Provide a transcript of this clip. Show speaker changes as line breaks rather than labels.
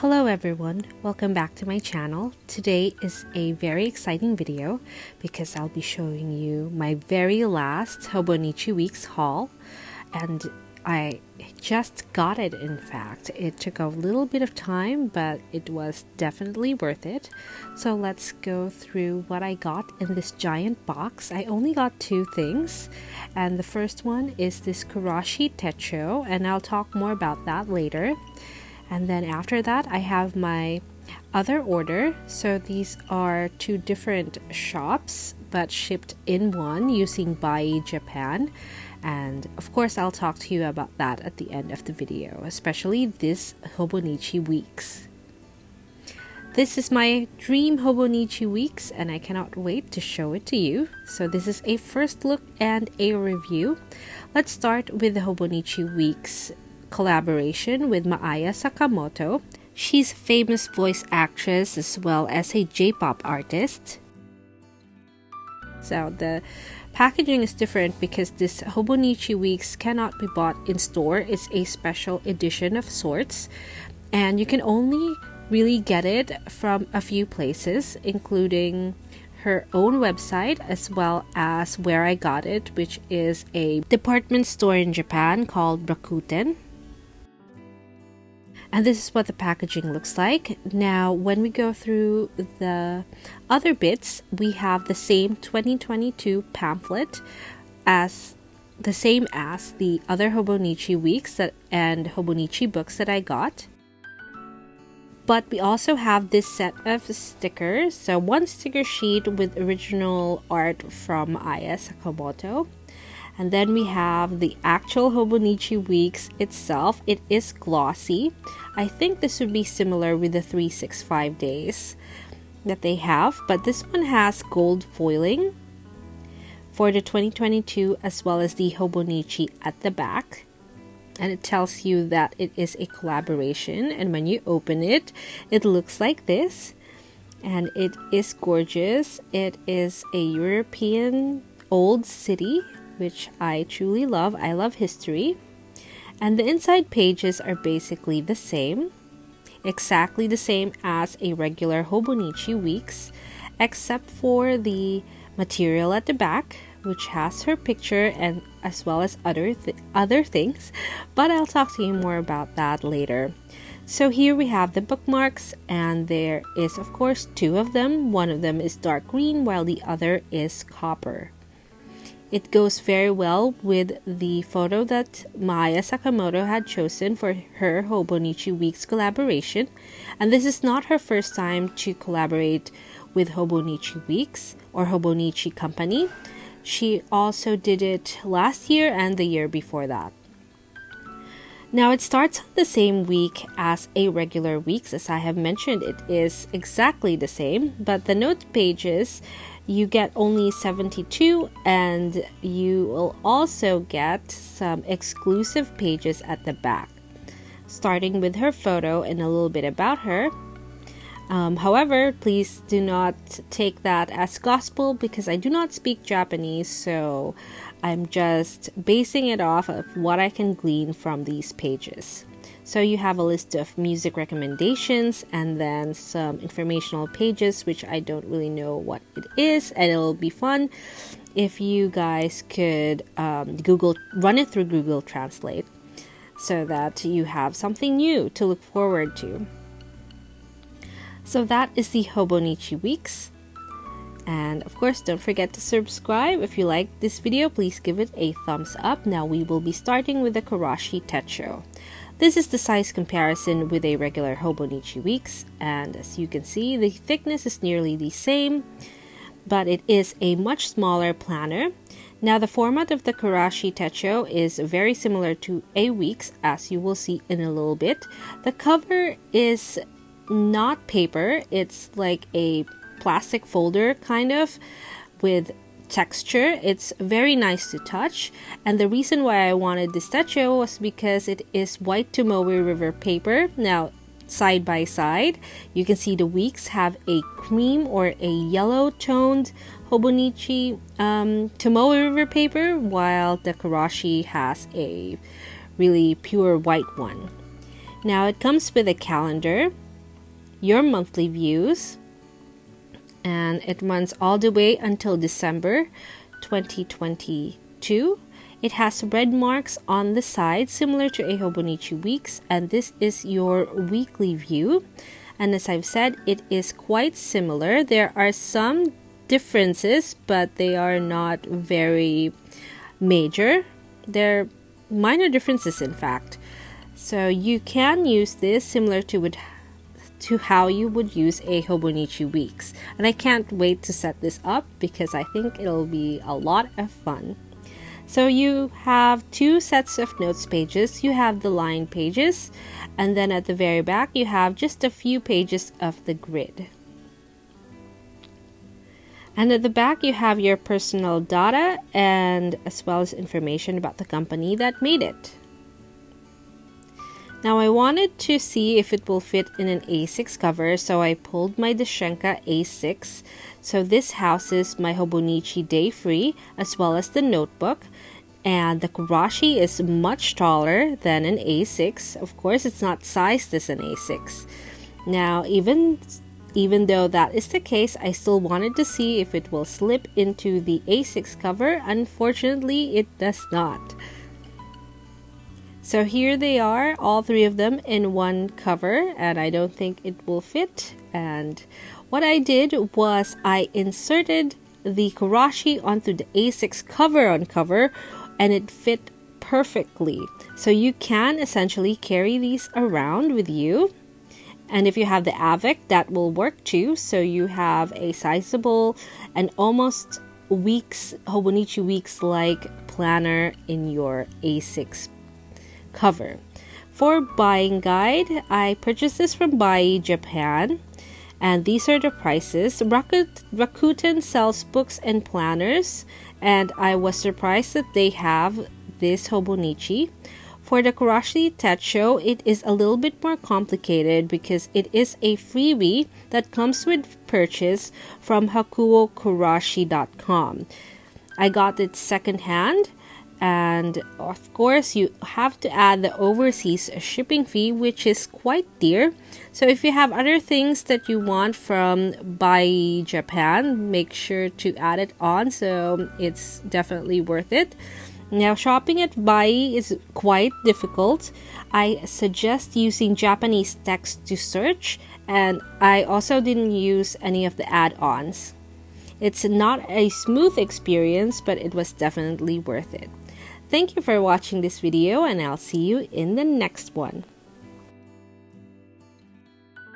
Hello everyone, welcome back to my channel. Today is a very exciting video because I'll be showing you my very last Hobonichi Weeks haul, and I just got it. In fact, it took a little bit of time, but it was definitely worth it. So let's go through what I got in this giant box. I only got two things, and the first one is this KURASHI Techo, and I'll talk more about that later. And then after that, I have my other order. So these are two different shops, but shipped in one using Bai Japan. And of course, I'll talk to you about that at the end of the video, especially this Hobonichi Weeks. This is my dream Hobonichi Weeks, and I cannot wait to show it to you. So this is a first look and a review. Let's start with the Hobonichi Weeks collaboration with Maya Sakamoto. She's a famous voice actress as well as a J-pop artist. So the packaging is different because this Hobonichi Weeks cannot be bought in store. It's a special edition of sorts, and you can only really get it from a few places, including her own website as well as where I got it, which is a department store in Japan called Rakuten. And this is what the packaging looks like. Now, when we go through the other bits, we have the same 2022 pamphlet as the other Hobonichi Weeks and Hobonichi books that I got. But we also have this set of stickers. So one sticker sheet with original art from Aya Sakamoto. And then we have the actual Hobonichi Weeks itself. It is glossy. I think this would be similar with the 365 days that they have, but this one has gold foiling for the 2022 as well as the Hobonichi at the back. And it tells you that it is a collaboration, and when you open it, it looks like this. And it is gorgeous. It is a European old city, which I truly love. I love history. And the inside pages are basically the same, exactly the same as a regular Hobonichi Weeks, except for the material at the back, which has her picture and as well as other things, but I'll talk to you more about that later. So here we have the bookmarks, and there is of course two of them. One of them is dark green while the other is copper. It goes very well with the photo that Maya Sakamoto had chosen for her Hobonichi Weeks collaboration. And this is not her first time to collaborate with Hobonichi Weeks or Hobonichi Company. She also did it last year and the year before that. Now it starts on the same week as a regular Weeks. As I have mentioned, it is exactly the same, but the note pages, you get only 72, and you will also get some exclusive pages at the back, starting with her photo and a little bit about her. However, please do not take that as gospel because I do not speak Japanese, so I'm just basing it off of what I can glean from these pages. So you have a list of music recommendations and then some informational pages, which I don't really know what it is, and it'll be fun if you guys could run it through Google Translate so that you have something new to look forward to. So that is the Hobonichi Weeks. And of course, don't forget to subscribe. If you like this video, please give it a thumbs up. Now we will be starting with the KURASHI Techo. This is the size comparison with a regular Hobonichi Weeks, and as you can see, the thickness is nearly the same, but it is a much smaller planner. Now the format of the KURASHI Techo is very similar to a Weeks, as you will see in a little bit. The cover is not paper, it's like a plastic folder kind of with texture. It's very nice to touch, and the reason why I wanted this techo was because it is white Tomoe River paper. Now side by side you can see the Weeks have a cream or a yellow toned Hobonichi Tomoe River paper, while the KURASHI has a really pure white one. Now it comes with a calendar your monthly views, and it runs all the way until December 2022. It has red marks on the side similar to a Hobonichi Weeks, and this is your weekly view. And as I've said, it is quite similar. There are some differences, but they are not very major. They're minor differences, in fact. So you can use this similar to how you would use a Hobonichi Weeks. And I can't wait to set this up because I think it'll be a lot of fun. So you have two sets of notes pages. You have the line pages, and then at the very back you have just a few pages of the grid. And at the back you have your personal data and as well as information about the company that made it. Now I wanted to see if it will fit in an A6 cover, so I pulled my Dashenka A6. So this houses my Hobonichi Day-Free as well as the notebook. And the Kurashi is much taller than an A6. Of course, it's not sized as an A6. Now, even though that is the case, I still wanted to see if it will slip into the A6 cover. Unfortunately, it does not. So here they are, all three of them in one cover, and I don't think it will fit. And what I did was I inserted the Kurashi onto the A6 cover on cover, and it fit perfectly. So you can essentially carry these around with you. And if you have the AVIC, that will work too. So you have a sizable and almost Hobonichi Weeks like planner in your A6 cover. For buying guide, I purchased this from Bai Japan, and these are the prices. Rakuten sells books and planners, and I was surprised that they have this Hobonichi. For the KURASHI Techo, it is a little bit more complicated because it is a freebie that comes with purchase from hakuokurashi.com. I got it secondhand, and of course you have to add the overseas shipping fee, which is quite dear. So if you have other things that you want from Bai Japan, make sure to add it on, so it's definitely worth it. Now, shopping at Bai is quite difficult. I suggest using Japanese text to search, and I also didn't use any of the add-ons. It's not a smooth experience, but it was definitely worth it. Thank you for watching this video, and I'll see you in the next one.